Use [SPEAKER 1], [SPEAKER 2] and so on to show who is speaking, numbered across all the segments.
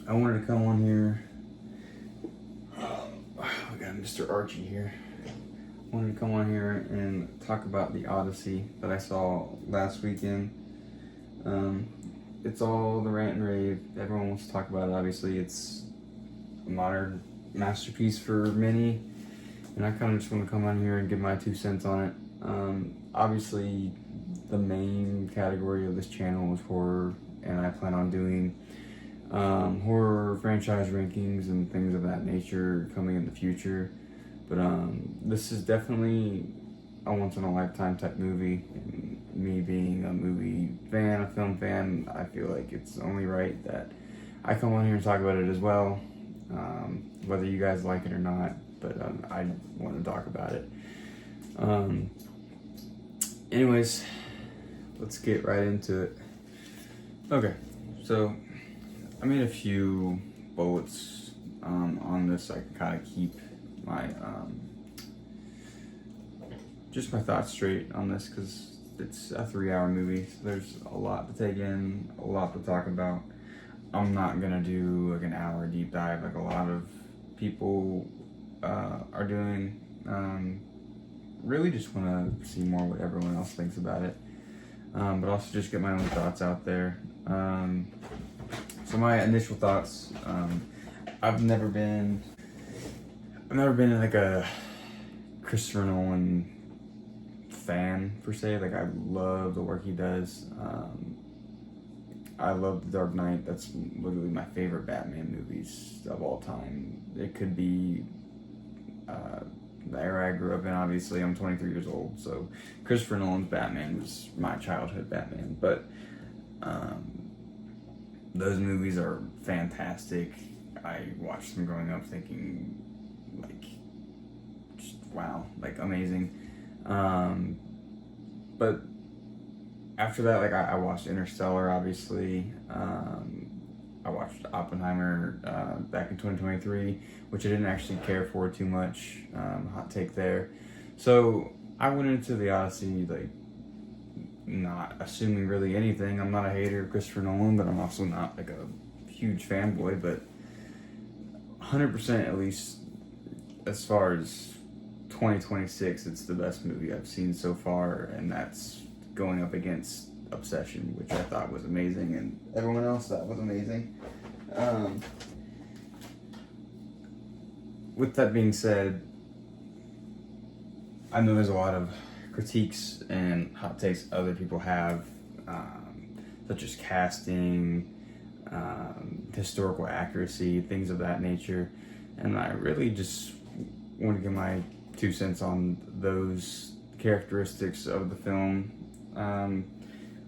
[SPEAKER 1] I wanted to come on here. We got Mr. Archie here. I wanted to come on here and talk about the Odyssey that I saw last weekend. It's all the rant and rave. Everyone wants to talk about it. Obviously, it's a modern masterpiece for many, and I kind of just want to come on here and give my 2 cents on it. Obviously, the main category of this channel is horror, and I plan on doing horror franchise rankings and things of that nature coming in the future. But this is definitely a once in a lifetime type movie. And me being a movie fan, a film fan, I feel like it's only right that I come on here and talk about it as well, whether you guys like it or not. But I want to talk about it. Anyways, let's get right into it. Okay, so I made a few bullets on this so I can kind of keep my just my thoughts straight on this, because it's a 3-hour movie, so there's a lot to take in, a lot to talk about. I'm not gonna do like an hour deep dive like a lot of people are doing. Really just want to see more what everyone else thinks about it, but also just get my own thoughts out there. So my initial thoughts, I've never been like a Christopher Nolan fan per se. Like, I love the work he does. I love The Dark Knight. That's literally my favorite Batman movies of all time. It could be the era I grew up in. Obviously, I'm 23 years old, so Christopher Nolan's Batman was my childhood Batman. But those movies are fantastic. I watched them growing up thinking, like, just wow, like, amazing. But after that, like, I watched Interstellar, obviously. I watched Oppenheimer back in 2023, which I didn't actually care for too much. Hot take there. So I went into the Odyssey, like, not assuming really anything. I'm not a hater of Christopher Nolan, but I'm also not like a huge fanboy. But 100% at least, as far as 2026, it's the best movie I've seen so far, and that's going up against Obsession, which I thought was amazing, and everyone else thought was amazing. With that being said, I know there's a lot of critiques and hot takes other people have, such as casting, historical accuracy, things of that nature, and I really just want to give my 2 cents on those characteristics of the film.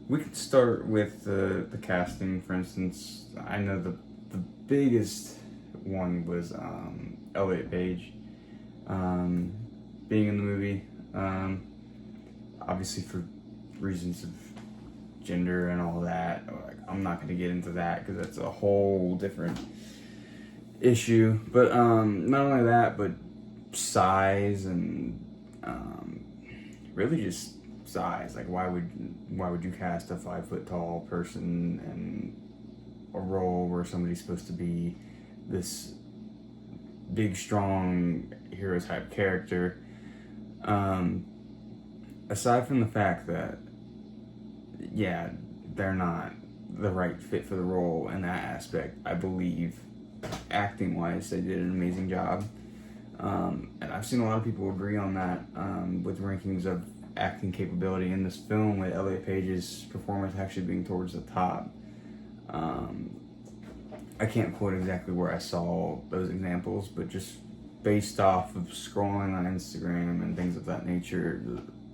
[SPEAKER 1] We could start with the casting, for instance. I know the biggest one was Elliot Page being in the movie. Obviously for reasons of gender and all that. Like, I'm not going to get into that because that's a whole different issue. But not only that, but size and really just size. Like, why would you cast a 5 foot tall person in a role where somebody's supposed to be this big, strong hero type character? Aside from the fact that, yeah, they're not the right fit for the role in that aspect, I believe acting wise they did an amazing job. And I've seen a lot of people agree on that, with rankings of acting capability in this film, with Elliot Page's performance actually being towards the top. I can't quote exactly where I saw those examples, but just based off of scrolling on Instagram and things of that nature,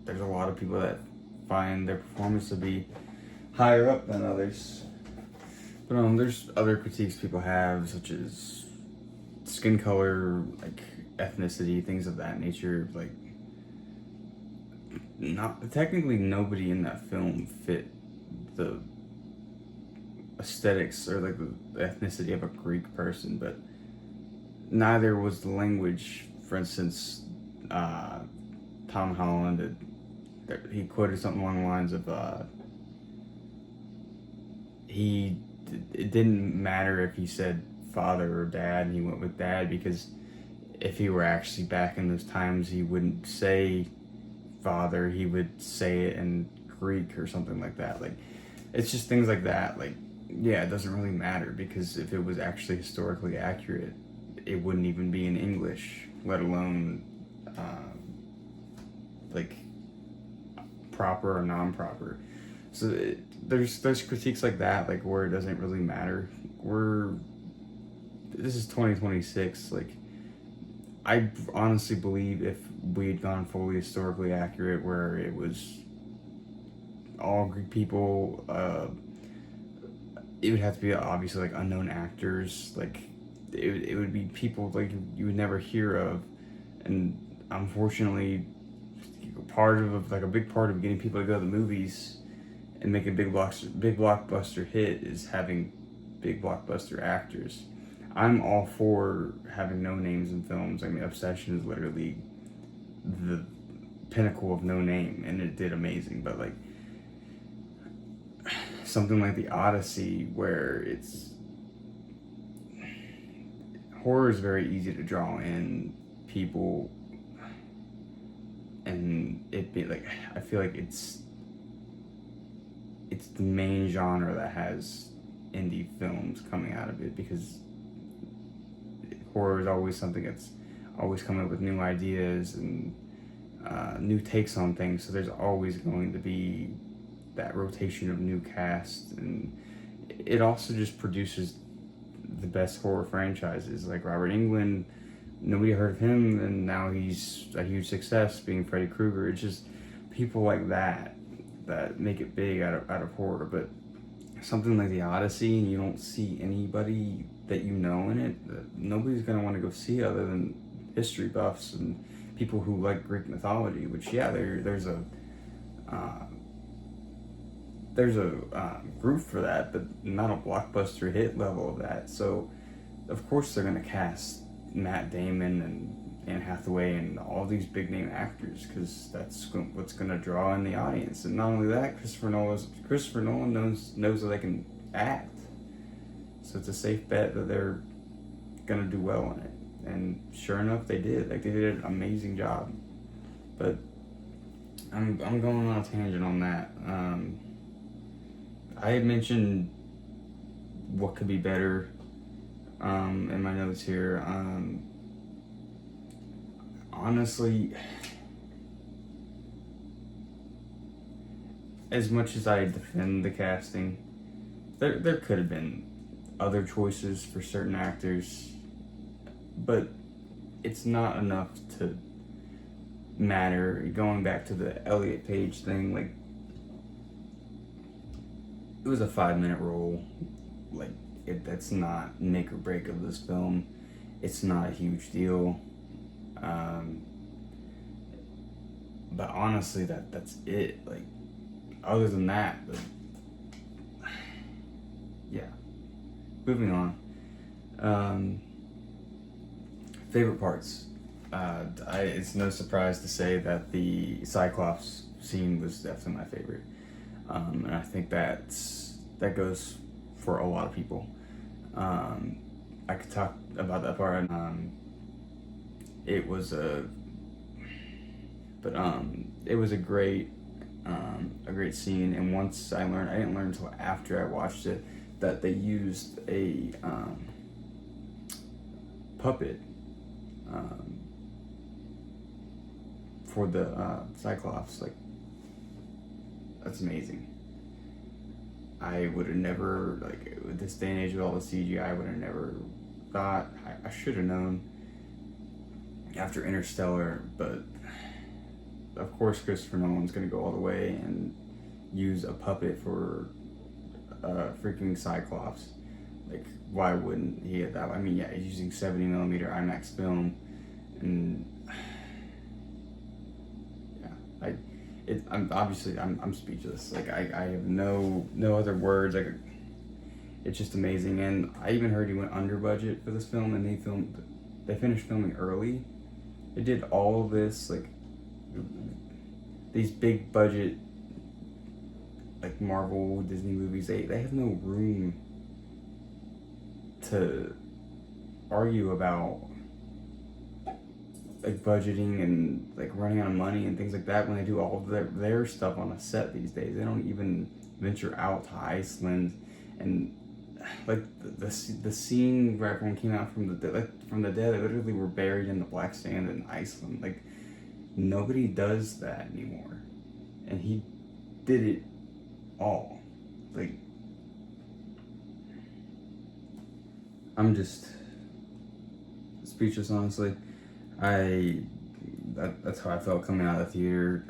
[SPEAKER 1] there's a lot of people that find their performance to be higher up than others. But there's other critiques people have, such as skin color, like ethnicity, things of that nature. Like, not technically nobody in that film fit the aesthetics or like the ethnicity of a Greek person, but neither was the language. For instance, Tom Holland, he quoted something along the lines of he it didn't matter if he said father or dad, and he went with dad, because if he were actually back in those times, he wouldn't say father, he would say it in Greek or something like that. Like, it's just things like that. Like, yeah, it doesn't really matter, because if it was actually historically accurate, it wouldn't even be in English, let alone like proper or non-proper. So there's critiques like that, like where it doesn't really matter. This is 2026. Like, I honestly believe if we had gone fully historically accurate, where it was all Greek people, it would have to be obviously like unknown actors. Like, it would be people like you would never hear of, and unfortunately, a big part of getting people to go to the movies and make a big blockbuster hit is having big blockbuster actors. I'm all for having no names in films. I mean, Obsession is literally the pinnacle of no name, and it did amazing. But like something like the Odyssey, where horror is very easy to draw in people, and I feel like it's the main genre that has indie films coming out of it, because horror is always something that's always coming up with new ideas and new takes on things. So there's always going to be that rotation of new cast, and it also just produces the best horror franchises. Like Robert Englund, nobody heard of him, and now he's a huge success being Freddy Krueger. It's just people like that make it big out of horror. But something like the Odyssey, and you don't see anybody that you know in it, nobody's gonna want to go see it other than history buffs and people who like Greek mythology. Which, yeah, there's a group for that, but not a blockbuster hit level of that. So of course they're gonna cast Matt Damon and Anne Hathaway and all these big name actors, because that's what's going to draw in the audience. And not only that, Christopher Nolan knows that they can act, so it's a safe bet that they're going to do well in it. And sure enough, they did. Like, they did an amazing job. But I'm going on a tangent on that. I had mentioned what could be better in my notes here. Honestly, as much as I defend the casting, there could have been other choices for certain actors, but it's not enough to matter. Going back to the Elliot Page thing, like, it was a 5-minute role. Like, that's not make or break of this film. It's not a huge deal. But honestly, that's it. Like, other than that, yeah. Moving on. Favorite parts. It's no surprise to say that the Cyclops scene was definitely my favorite. And I think that goes for a lot of people. I could talk about that part. It was a great scene. And once I didn't learn until after I watched it, that they used a puppet for the Cyclops. Like, that's amazing. I would have never, like, with this day and age with all the CGI, I would have never thought. I should have known after Interstellar, but of course Christopher Nolan's gonna go all the way and use a puppet for freaking Cyclops. Like, why wouldn't he at that? I mean, yeah, he's using 70mm IMAX film, and yeah, I'm speechless. Like, I have no other words. Like, it's just amazing. And I even heard he went under budget for this film, and they finished filming early. They did all of this, like, these big budget, like, Marvel, Disney movies. They have no room to argue about like budgeting and like running out of money and things like that when they do all of their stuff on a set these days. They don't even venture out to Iceland. And like the scene where everyone came out from the dead, they literally were buried in the black sand in Iceland. Like, nobody does that anymore, and he did it all. Like, I'm just speechless, honestly. That's how I felt coming out of the theater.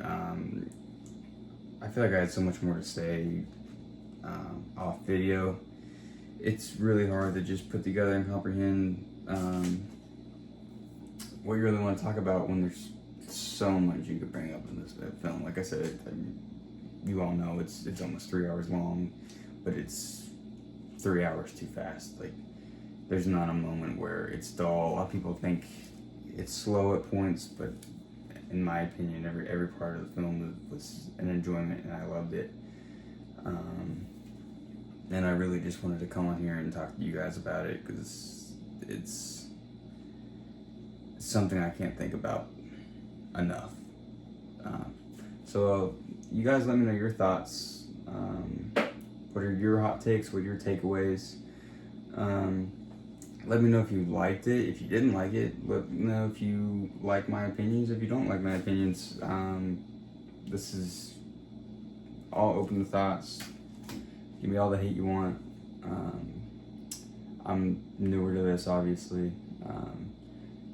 [SPEAKER 1] I feel like I had so much more to say off video. It's really hard to just put together and comprehend what you really want to talk about when there's so much you could bring up in this film. Like I said, you all know it's almost 3 hours long, but it's 3 hours too fast. Like, there's not a moment where it's dull. A lot of people think it's slow at points, but in my opinion, every part of the film was an enjoyment, and I loved it. And I really just wanted to come on here and talk to you guys about it, because it's something I can't think about enough. So you guys let me know your thoughts. What are your hot takes? What are your takeaways? Let me know if you liked it. If you didn't like it, let me know if you like my opinions. If you don't like my opinions, this is all open to thoughts. Give me all the hate you want. I'm newer to this, obviously,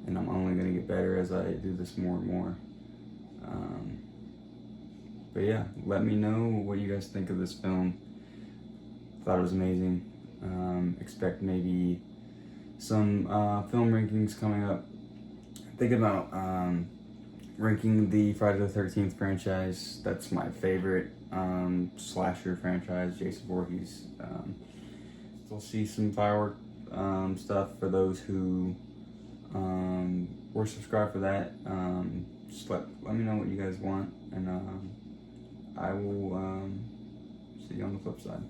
[SPEAKER 1] and I'm only going to get better as I do this more and more. But yeah, let me know what you guys think of this film. Thought it was amazing. Expect maybe some film rankings coming up. Thinking about ranking the Friday the 13th franchise. That's my favorite slasher franchise, Jason Voorhees. We'll see some firework stuff for those who were subscribed for that. Just let me know what you guys want, and I will see you on the flip side.